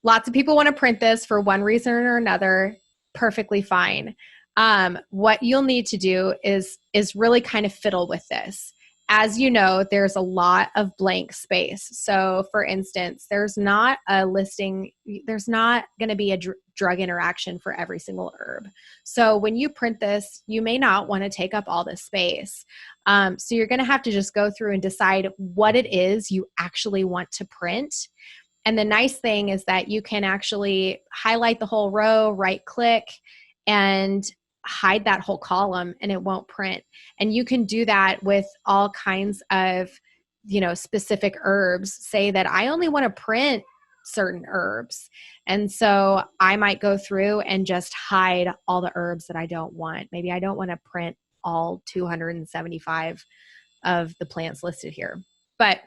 lots of people want to print this for one reason or another. Perfectly fine. What you'll need to do is really kind of fiddle with this. As you know, there's a lot of blank space. So for instance, there's not a listing, there's not going to be a drug interaction for every single herb. So when you print this, you may not want to take up all this space. So you're going to have to just go through and decide what it is you actually want to print. And the nice thing is that you can actually highlight the whole row, right click, and hide that whole column, and it won't print. And you can do that with all kinds of, specific herbs. Say that I only want to print certain herbs. And so I might go through and just hide all the herbs that I don't want. Maybe I don't want to print all 275 of the plants listed here. But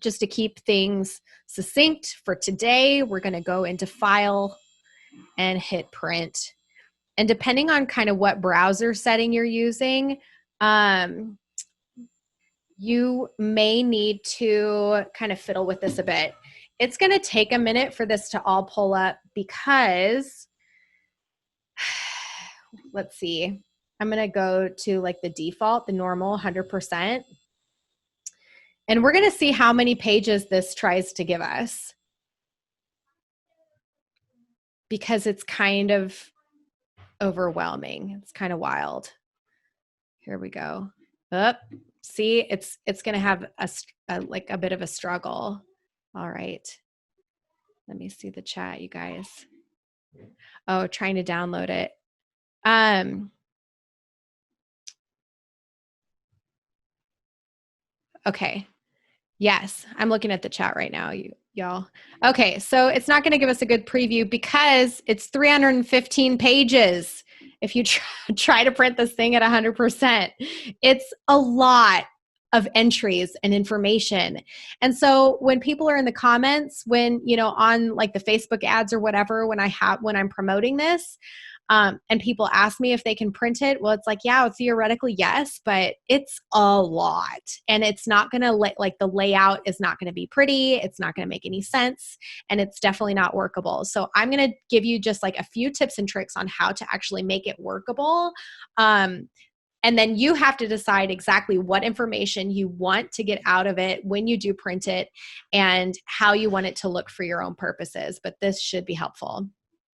just to keep things succinct for today, we're going to go into File and hit Print. And depending on kind of what browser setting you're using, you may need to kind of fiddle with this a bit. It's going to take a minute for this to all pull up because, let's see, I'm going to go to like the default, the normal 100%. And we're going to see how many pages this tries to give us, because it's kind of overwhelming. It's kind of wild. Here we go. See, it's going to have a bit of a struggle. All right. Let me see the chat, you guys. Oh, trying to download it. Okay. Yes, I'm looking at the chat right now, y'all. Okay, so it's not going to give us a good preview because it's 315 pages. If you try to print this thing at 100%, it's a lot of entries and information. And so when people are in the comments, when, on like the Facebook ads or whatever, when I'm promoting this, and people ask me if they can print it, well, it's like, yeah, theoretically, yes, but it's a lot. And it's not going to like the layout is not going to be pretty. It's not going to make any sense. And it's definitely not workable. So I'm going to give you just like a few tips and tricks on how to actually make it workable. And then you have to decide exactly what information you want to get out of it when you do print it and how you want it to look for your own purposes. But this should be helpful.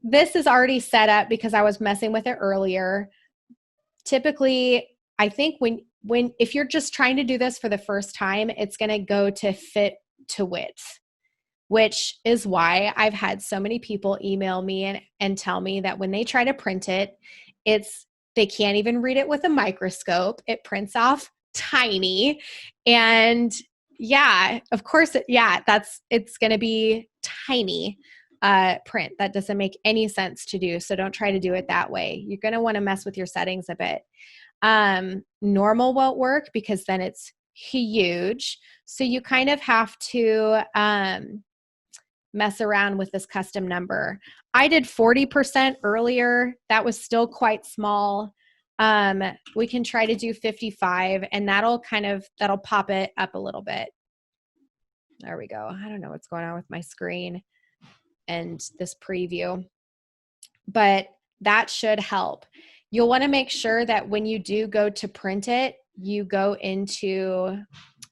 This is already set up because I was messing with it earlier. Typically, I think if you're just trying to do this for the first time, it's going to go to fit to width, which is why I've had so many people email me and tell me that when they try to print it, they can't even read it with a microscope. It prints off tiny. And yeah, of course, it's going to be tiny. Print. That doesn't make any sense to do. So don't try to do it that way. You're going to want to mess with your settings a bit. Normal won't work because then it's huge. So you kind of have to mess around with this custom number. I did 40% earlier. That was still quite small. We can try to do 55 and that'll pop it up a little bit. There we go. I don't know what's going on with my screen and this preview, but that should help. You'll want to make sure that when you do go to print it, you go into,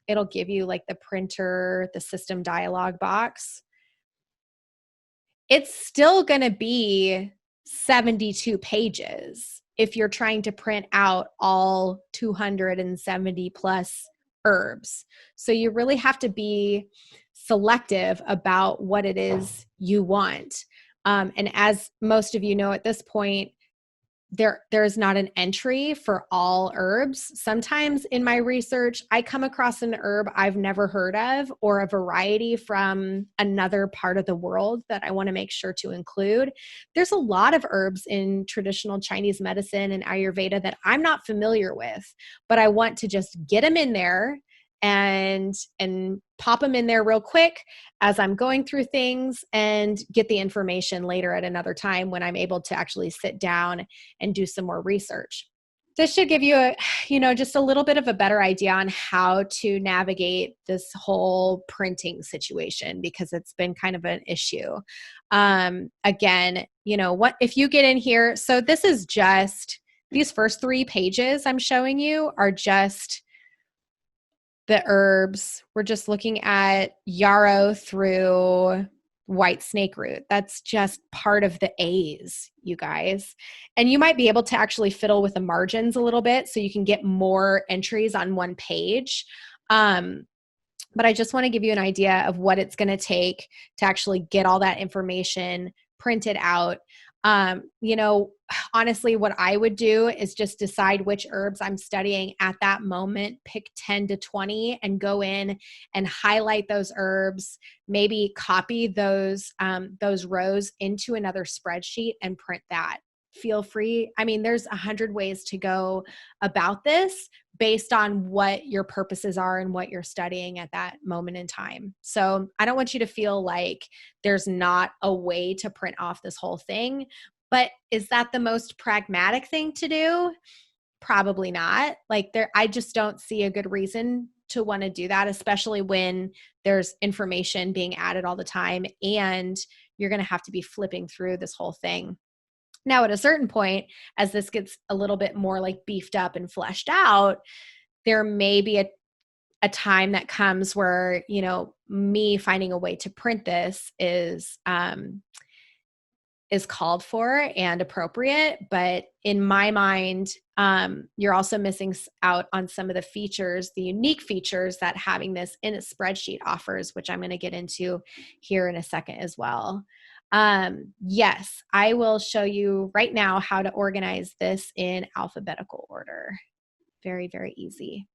it'll give you like the printer, the system dialog box. It's still going to be 72 pages if you're trying to print out all 270 plus herbs. So you really have to be selective about what it is you want. And as most of you know at this point, there's not an entry for all herbs. Sometimes in my research, I come across an herb I've never heard of or a variety from another part of the world that I want to make sure to include. There's a lot of herbs in traditional Chinese medicine and Ayurveda that I'm not familiar with, but I want to just get them in there and pop them in there real quick as I'm going through things and get the information later at another time when I'm able to actually sit down and do some more research. This should give you a, just a little bit of a better idea on how to navigate this whole printing situation, because it's been kind of an issue. Again, what if you get in here? So this is just these first 3 pages I'm showing you are just the herbs. We're just looking at yarrow through white snake root. That's just part of the A's, you guys. And you might be able to actually fiddle with the margins a little bit so you can get more entries on one page. But I just want to give you an idea of what it's going to take to actually get all that information printed out. Honestly, what I would do is just decide which herbs I'm studying at that moment, pick 10 to 20 and go in and highlight those herbs, maybe copy those rows into another spreadsheet and print that. Feel free. I mean, there's 100 ways to go about this based on what your purposes are and what you're studying at that moment in time. So I don't want you to feel like there's not a way to print off this whole thing. But is that the most pragmatic thing to do? Probably not. I just don't see a good reason to want to do that, especially when there's information being added all the time and you're going to have to be flipping through this whole thing. Now, at a certain point, as this gets a little bit more like beefed up and fleshed out, there may be a time that comes where, me finding a way to print this is called for and appropriate. But in my mind, you're also missing out on some of the features, the unique features that having this in a spreadsheet offers, which I'm going to get into here in a second as well. Yes, I will show you right now how to organize this in alphabetical order. Very, very easy.